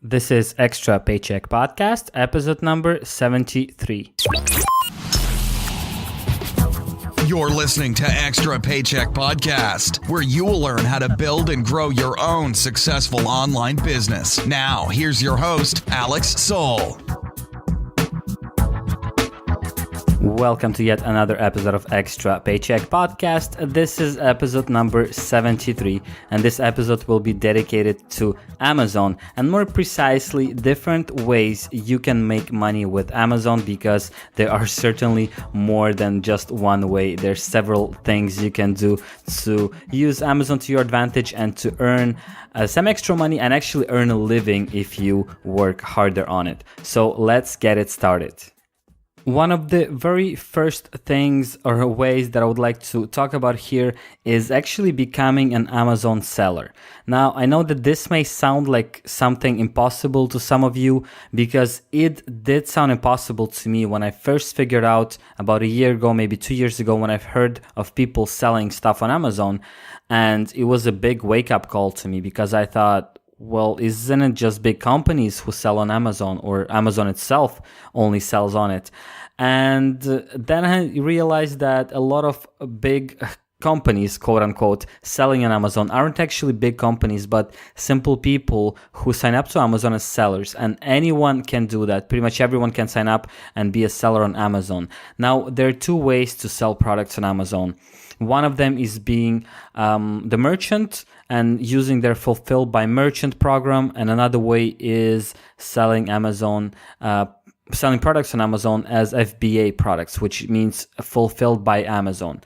This is Extra Paycheck Podcast, episode number 73. You're listening to Extra Paycheck Podcast, where you will learn how to build and grow your own successful online business. Now, here's your host, Alex Soul. Welcome to yet another episode of Extra Paycheck Podcast. This is episode number 73, and this episode will be dedicated to Amazon, and more precisely, different ways you can make money with Amazon, because there are certainly more than just one way. There's several things you can do to use Amazon to your advantage and to earn some extra money and actually earn a living if you work harder on it. So let's get it started. One of the very first things or ways that I would like to talk about here is actually becoming an Amazon seller. Now, I know that this may sound like something impossible to some of you, because it did sound impossible to me when I first figured out about a year ago, maybe 2 years ago, when I've heard of people selling stuff on Amazon. And it was a big wake-up call to me, because I thought, well, isn't it just big companies who sell on Amazon, or Amazon itself only sells on it? And then I realized that a lot of big companies, quote unquote, selling on Amazon aren't actually big companies, but simple people who sign up to Amazon as sellers. And anyone can do that. Pretty much everyone can sign up and be a seller on Amazon. Now, there are two ways to sell products on Amazon. One of them is being the merchant and using their Fulfilled by Merchant program. And another way is selling selling products on Amazon as FBA products, which means Fulfilled by Amazon.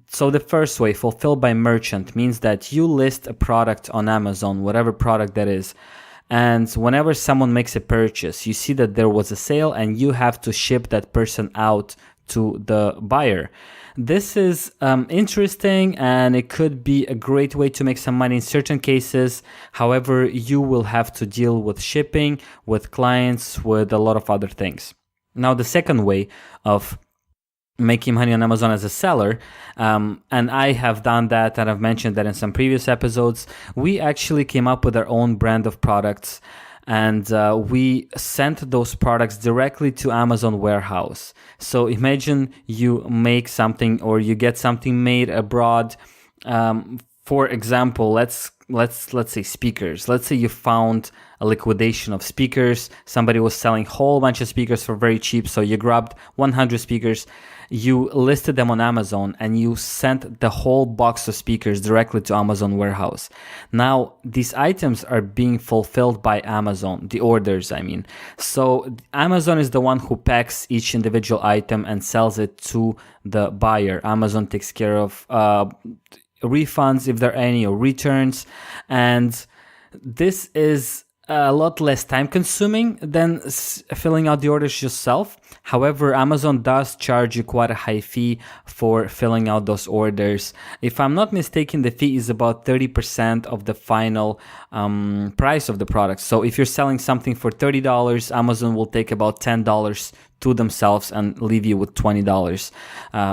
So the first way, Fulfilled by Merchant, means that you list a product on Amazon, whatever product that is. And whenever someone makes a purchase, you see that there was a sale and you have to ship that person out to the buyer. This is interesting, and it could be a great way to make some money in certain cases. However, you will have to deal with shipping, with clients, with a lot of other things. Now, the second way of making money on Amazon as a seller, and I have done that, and I've mentioned that in some previous episodes, we actually came up with our own brand of products. And we sent those products directly to Amazon warehouse. So imagine you make something, or you get something made abroad. For example, let's say speakers. Let's say you found a liquidation of speakers. Somebody was selling a whole bunch of speakers for very cheap. So you grabbed 100 speakers, you listed them on Amazon, and you sent the whole box of speakers directly to Amazon warehouse. Now, these items are being fulfilled by Amazon, the orders, I mean. So Amazon is the one who packs each individual item and sells it to the buyer. Amazon takes care of refunds, if there are any, or returns. And this is a lot less time consuming than filling out the orders yourself. However, Amazon does charge you quite a high fee for filling out those orders. If I'm not mistaken, the fee is about 30% of the final price of the product. So if you're selling something for $30, Amazon will take about $10 to themselves and leave you with $20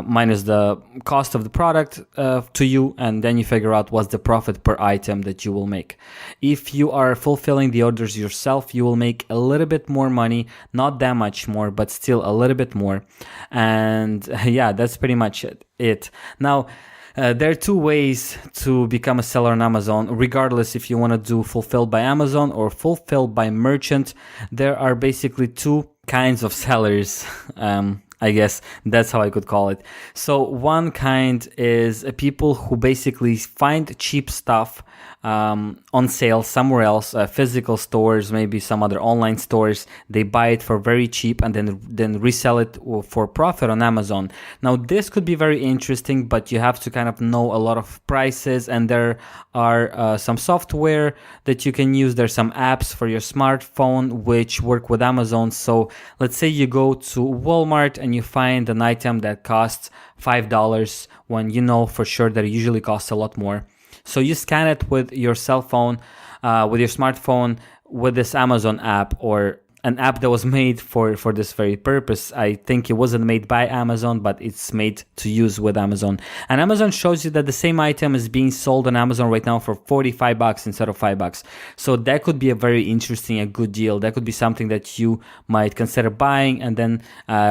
minus the cost of the product to you, and then you figure out what's the profit per item that you will make. If you are fulfilling the orders yourself, you will make a little bit more money, not that much more, but still a little bit more. And yeah, that's pretty much it. Now, there are two ways to become a seller on Amazon, regardless if you want to do Fulfilled by Amazon or Fulfilled by Merchant. There are basically two kinds of sellers. I guess that's how I could call it. So one kind is people who basically find cheap stuff on sale somewhere else, physical stores, maybe some other online stores. They buy it for very cheap and then resell it for profit on Amazon. Now, this could be very interesting, but you have to kind of know a lot of prices, and there are some software that you can use. There's some apps for your smartphone which work with Amazon. So let's say you go to Walmart and you find an item that costs $5 when you know for sure that it usually costs a lot more. So you scan it with your cell phone, with your smartphone, with this Amazon app or an app that was made for this very purpose. I think it wasn't made by Amazon, but it's made to use with Amazon. And Amazon shows you that the same item is being sold on Amazon right now for $45 instead of $5. So that could be a very interesting, a good deal. That could be something that you might consider buying and then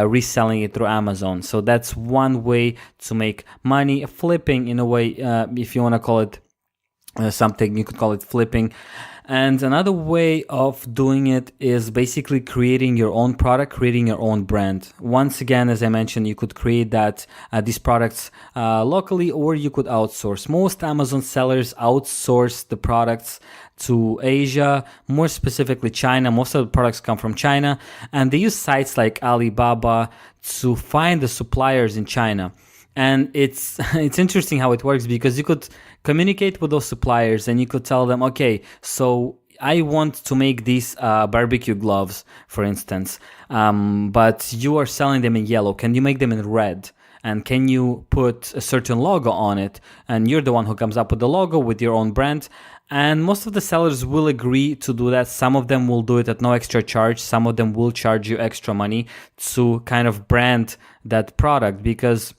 reselling it through Amazon. So that's one way to make money. Flipping, in a way, if you want to call it something, you could call it flipping. And another way of doing it is basically creating your own product, creating your own brand. Once again, as I mentioned, you could create these products locally, or you could outsource. Most Amazon sellers outsource the products to Asia, more specifically China. Most of the products come from China, and they use sites like Alibaba to find the suppliers in China. And it's interesting how it works, because you could communicate with those suppliers and you could tell them, okay, so I want to make these barbecue gloves, for instance, but you are selling them in yellow. Can you make them in red? And can you put a certain logo on it? And you're the one who comes up with the logo with your own brand. And most of the sellers will agree to do that. Some of them will do it at no extra charge. Some of them will charge you extra money to kind of brand that product, because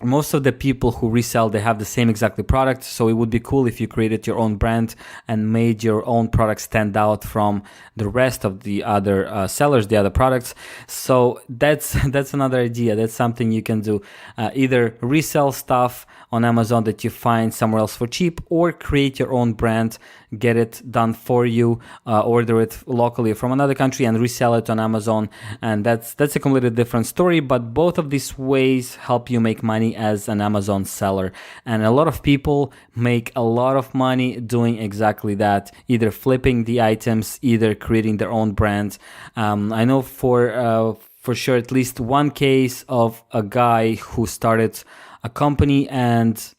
most of the people who resell, they have the same exactly product. So it would be cool if you created your own brand and made your own product stand out from the rest of the other sellers, the other products. So that's another idea. That's something you can do. Either resell stuff on Amazon that you find somewhere else for cheap, or create your own brand, get it done for you, order it locally from another country and resell it on Amazon. And that's a completely different story, but both of these ways help you make money as an Amazon seller. And a lot of people make a lot of money doing exactly that, either flipping the items, either creating their own brand. I know for sure at least one case of a guy who started a company and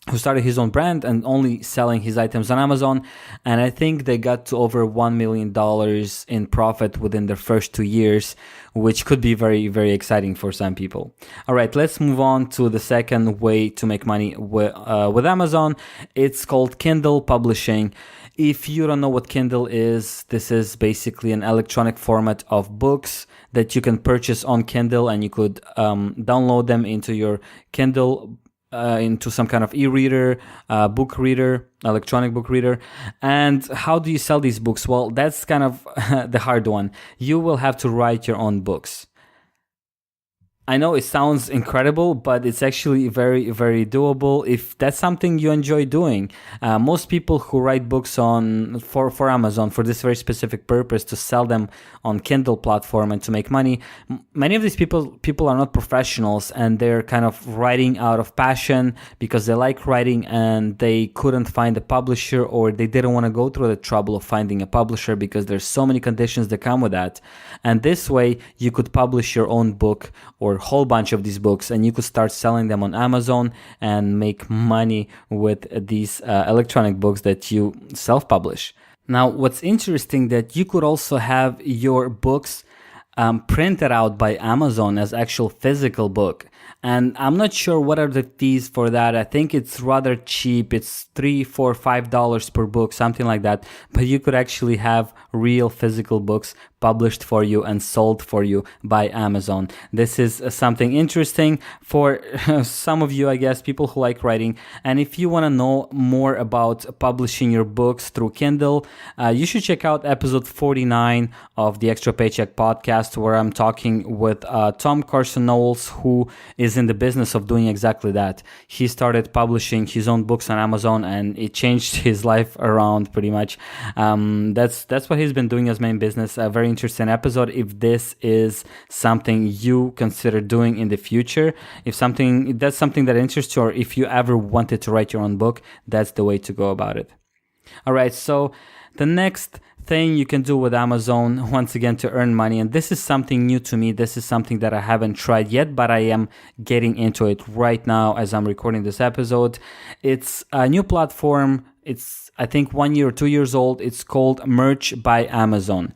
who started his own brand and only selling his items on Amazon. And I think they got to over $1 million in profit within their first 2 years, which could be very, very exciting for some people. All right, let's move on to the second way to make money with Amazon. It's called Kindle publishing. If you don't know what Kindle is, this is basically an electronic format of books that you can purchase on Kindle, and you could download them into your Kindle, into some kind of e-reader, book reader, electronic book reader. And how do you sell these books? Well, that's kind of the hard one. You will have to write your own books. I know it sounds incredible, but it's actually very, very doable if that's something you enjoy doing. Most people who write books for Amazon for this very specific purpose, to sell them on Kindle platform and to make money, many of these people are not professionals, and they're kind of writing out of passion because they like writing and they couldn't find a publisher, or they didn't want to go through the trouble of finding a publisher because there's so many conditions that come with that. And this way you could publish your own book or whole bunch of these books, and you could start selling them on Amazon and make money with these electronic books that you self-publish. Now, what's interesting that you could also have your books printed out by Amazon as actual physical book. And I'm not sure what are the fees for that. I think it's rather cheap. It's $3, $4, $5 per book, something like that. But you could actually have real physical books published for you and sold for you by Amazon. This is something interesting for some of you, I guess, people who like writing. And if you want to know more about publishing your books through Kindle, you should check out episode 49 of the Extra Paycheck podcast, where I'm talking with Tom Carson Knowles, who is in the business of doing exactly that. He started publishing his own books on Amazon, and it changed his life around pretty much. That's what he's been doing as main business. A very interesting episode. If this is something you consider doing in the future, if that's something that interests you, or if you ever wanted to write your own book, that's the way to go about it. All right, so the next thing you can do with Amazon, once again, to earn money, and this is something new to me. This is something that I haven't tried yet, but I am getting into it right now as I'm recording this episode. It's a new platform. It's, I think, 1 year or 2 years old. It's called Merch by Amazon.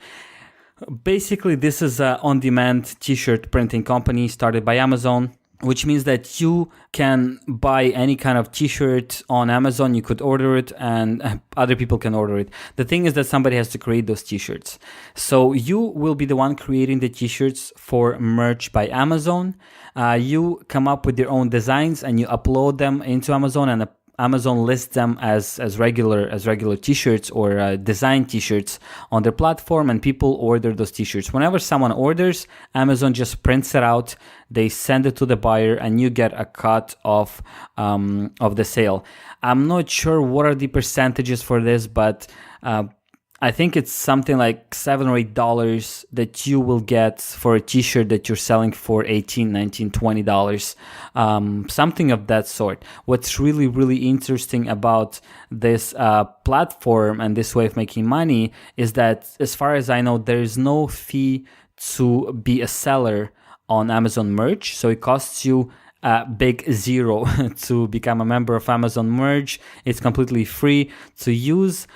Basically, this is an on-demand t-shirt printing company started by Amazon. which means that you can buy any kind of t-shirt on Amazon. You could order it and other people can order it. The thing is that somebody has to create those t-shirts. So you will be the one creating the t-shirts for Merch by Amazon. You come up with your own designs and you upload them into Amazon, and Amazon lists them as regular t-shirts or design t-shirts on their platform, and people order those t-shirts. Whenever someone orders, Amazon just prints it out, they send it to the buyer, and you get a cut of the sale. I'm not sure what are the percentages for this, but I think it's something like $7 or $8 that you will get for a t-shirt that you're selling for $18, $19, $20, something of that sort. What's really, really interesting about this platform and this way of making money is that, as far as I know, there is no fee to be a seller on Amazon Merch. So it costs you a big zero to become a member of Amazon Merch. It's completely free to use.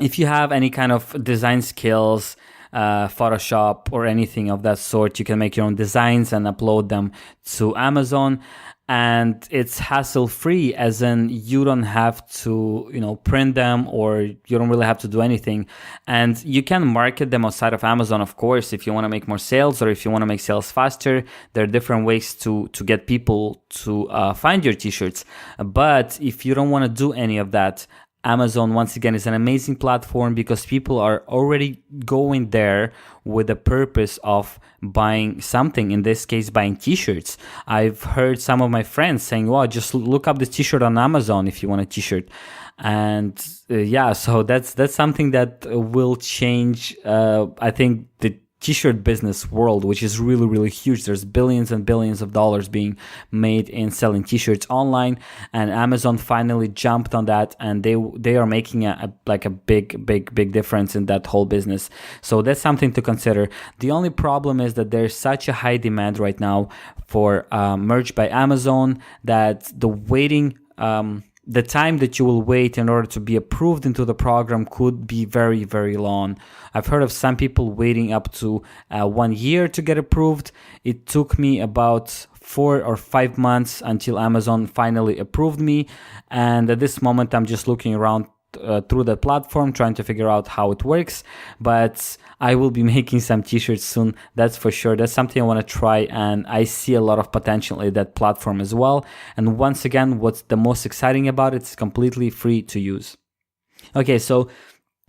If you have any kind of design skills, Photoshop or anything of that sort, you can make your own designs and upload them to Amazon. And it's hassle-free, as in you don't have to, print them, or you don't really have to do anything. And you can market them outside of Amazon, of course, if you want to make more sales or if you want to make sales faster. There are different ways to get people to find your t-shirts. But if you don't want to do any of that, Amazon, once again, is an amazing platform because people are already going there with the purpose of buying something, in this case, buying t-shirts. I've heard some of my friends saying, well, just look up this t-shirt on Amazon if you want a t-shirt. And so that's something that will change, I think, the t-shirt business world, which is really, really huge. There's billions and billions of dollars being made in selling t-shirts online, and Amazon finally jumped on that, and they are making a big difference in that whole business. So that's something to consider. The only problem is that there's such a high demand right now for Merch by Amazon that the time that you will wait in order to be approved into the program could be very, very long. I've heard of some people waiting up to 1 year to get approved. It took me about 4 or 5 months until Amazon finally approved me. And at this moment, I'm just looking around through the platform, trying to figure out how it works. But I will be making some t-shirts soon, that's for sure. That's something I want to try, and I see a lot of potential in that platform as well. And once again, what's the most exciting about it, it's completely free to use. Okay, so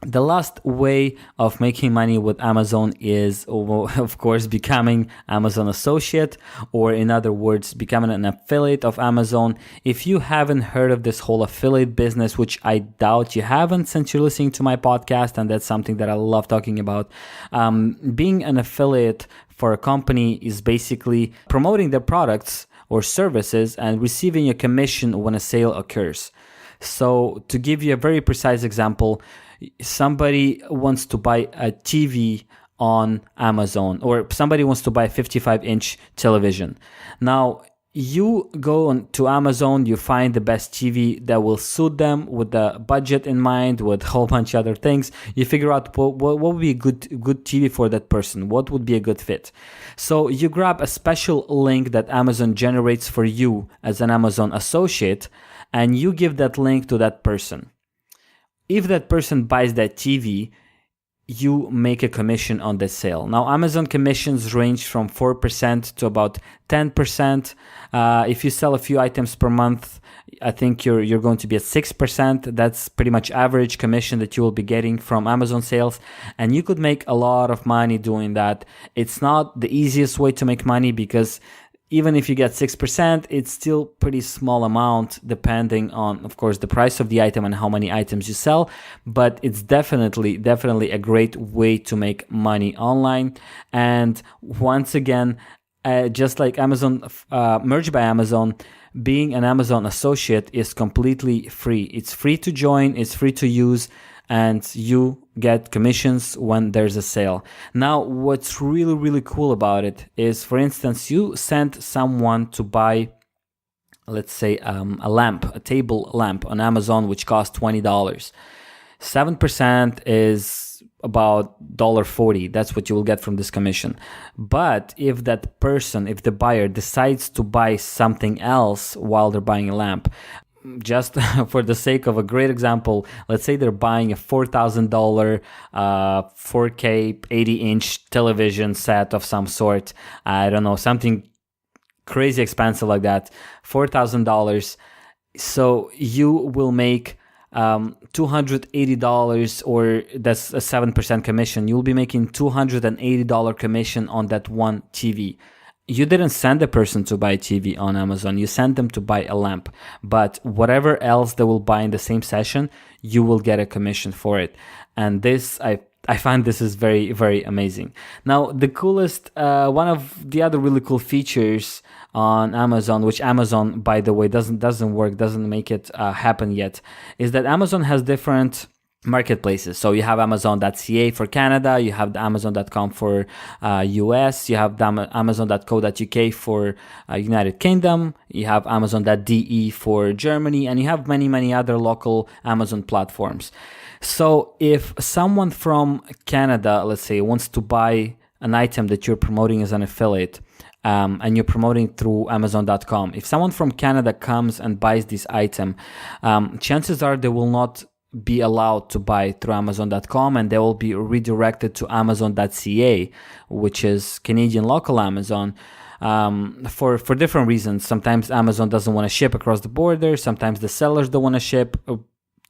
the last way of making money with Amazon is, of course, becoming Amazon associate, or in other words, becoming an affiliate of Amazon. If you haven't heard of this whole affiliate business, which I doubt you haven't since you're listening to my podcast, and that's something that I love talking about, being an affiliate for a company is basically promoting their products or services and receiving a commission when a sale occurs. So to give you a very precise example, somebody wants to buy a TV on Amazon, or somebody wants to buy a 55-inch television. Now, you go on to Amazon, you find the best TV that will suit them with the budget in mind, with a whole bunch of other things. You figure out what would be a good TV for that person, what would be a good fit. So you grab a special link that Amazon generates for you as an Amazon associate, and you give that link to that person. If that person buys that TV, you make a commission on the sale. Now, Amazon commissions range from 4% to about 10%. If you sell a few items per month, I think you're going to be at 6%. That's pretty much average commission that you will be getting from Amazon sales. And you could make a lot of money doing that. It's not the easiest way to make money, because even if you get 6%, it's still pretty small amount depending on, of course, the price of the item and how many items you sell. But it's definitely a great way to make money online. And once again, just like Amazon, Merch by Amazon, being an Amazon associate is completely free. It's free to join, it's free to use, and you get commissions when there's a sale. Now, what's really, really cool about it is, for instance, you send someone to buy, let's say, a table lamp on Amazon, which costs $20. 7% is about $1.40. That's what you will get from this commission. But if that person, if the buyer decides to buy something else while they're buying a lamp, just for the sake of a great example, let's say they're buying a $4,000 4K 80-inch television set of some sort. I don't know, something crazy expensive like that, $4,000. So you will make $280, or that's a 7% commission. You'll be making $280 commission on that one TV. You didn't send the person to buy a TV on Amazon. You sent them to buy a lamp. But whatever else they will buy in the same session, you will get a commission for it. And this, I find this is very, very amazing. Now, the coolest, one of the other really cool features on Amazon, which Amazon, by the way, doesn't make it happen yet, is that Amazon has different marketplaces. So you have Amazon.ca for Canada, you have the Amazon.com for US, you have the Amazon.co.uk for United Kingdom, you have Amazon.de for Germany, and you have many other local Amazon platforms. So if someone from Canada, let's say, wants to buy an item that you're promoting as an affiliate, and you're promoting through Amazon.com, if someone from Canada comes and buys this item, chances are they will not be allowed to buy through Amazon.com, and they will be redirected to Amazon.ca, which is Canadian local Amazon, for different reasons. Sometimes Amazon doesn't want to ship across the border. Sometimes the sellers don't want to ship.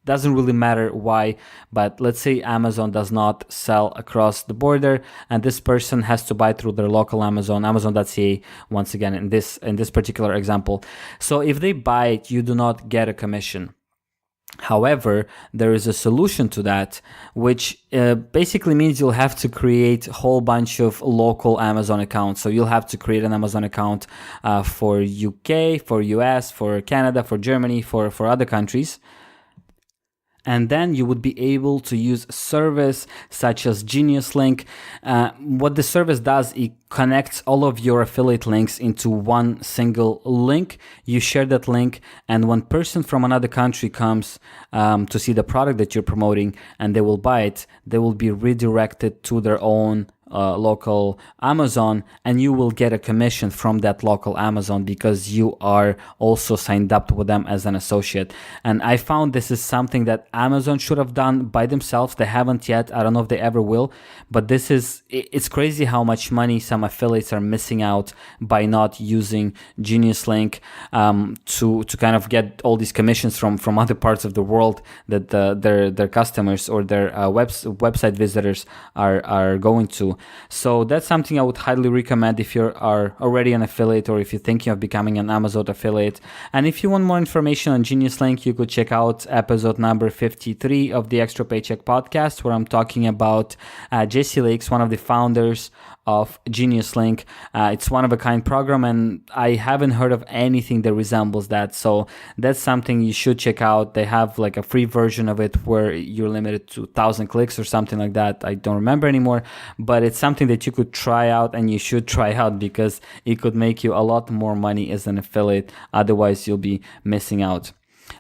Doesn't really matter why, but let's say Amazon does not sell across the border, and this person has to buy through their local Amazon, Amazon.ca, once again in this particular example. So if they buy it, you do not get a commission. However, there is a solution to that, which basically means you'll have to create a whole bunch of local Amazon accounts. So you'll have to create an Amazon account for UK, for US, for Canada, for Germany, for other countries. And then you would be able to use a service such as Genius Link. What the service does, it connects all of your affiliate links into one single link. You share that link, and when person from another country comes to see the product that you're promoting and they will buy it, they will be redirected to their own local Amazon, and you will get a commission from that local Amazon because you are also signed up with them as an associate. And I found this is something that Amazon should have done by themselves. They haven't yet. I don't know if they ever will, but it's crazy how much money some affiliates are missing out by not using Genius Link to kind of get all these commissions from other parts of the world that their customers or their website visitors are going to. So that's something I would highly recommend if you are already an affiliate or if you're thinking of becoming an Amazon affiliate. And if you want more information on Genius Link, you could check out episode number 53 of the Extra Paycheck podcast, where I'm talking about Jesse Lakes, one of the founders of Genius Link. It's one of a kind program, and I haven't heard of anything that resembles that. So that's something you should check out. They have like a free version of it where you're limited to 1,000 clicks or something like that. I don't remember anymore, but it's something that you could try out, and you should try out because it could make you a lot more money as an affiliate. Otherwise, you'll be missing out.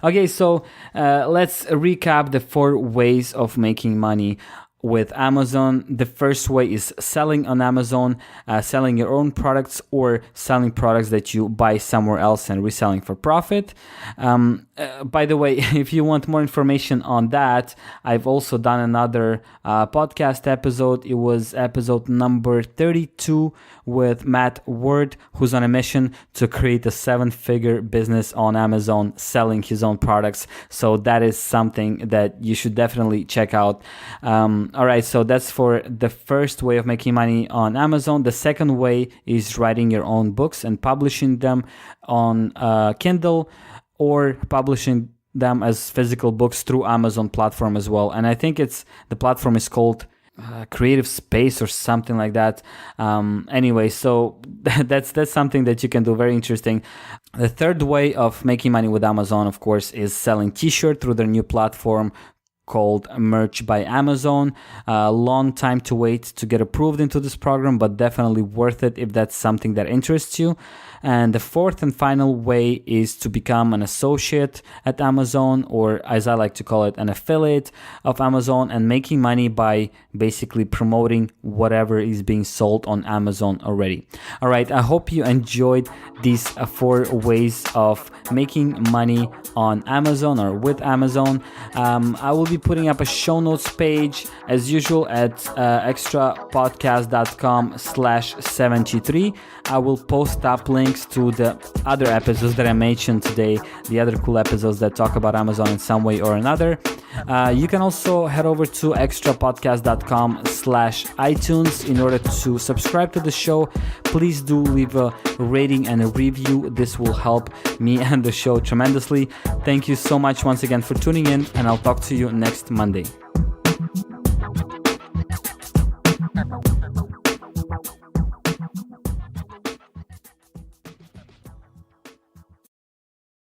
Okay, so let's recap the 4 ways of making money with Amazon. The first way is selling on Amazon, selling your own products or selling products that you buy somewhere else and reselling for profit. By the way, if you want more information on that, I've also done another podcast episode. It was episode number 32 with Matt Ward, who's on a mission to create a 7-figure business on Amazon selling his own products. So that is something that you should definitely check out. All right, so that's for the first way of making money on Amazon. The second way is writing your own books and publishing them on Kindle, or publishing them as physical books through Amazon platform as well. And I think the platform is called Creative Space or something like that. Anyway, so that's something that you can do. Very interesting. The third way of making money with Amazon, of course, is selling t-shirt through their new platform called Merch by Amazon. Long time to wait to get approved into this program, but definitely worth it if that's something that interests you. And the fourth and final way is to become an associate at Amazon, or as I like to call it, an affiliate of Amazon, and making money by basically promoting whatever is being sold on Amazon already. All right, I hope you enjoyed these 4 ways of making money on Amazon or with Amazon. I will be putting up a show notes page as usual at extrapodcast.com/73. I will post up links to the other episodes that I mentioned today, the other cool episodes that talk about Amazon in some way or another. You can also head over to extrapodcast.com/iTunes in order to subscribe to the show. Please do leave a rating and a review. This will help me and the show tremendously. Thank you so much once again for tuning in, and I'll talk to you next Monday.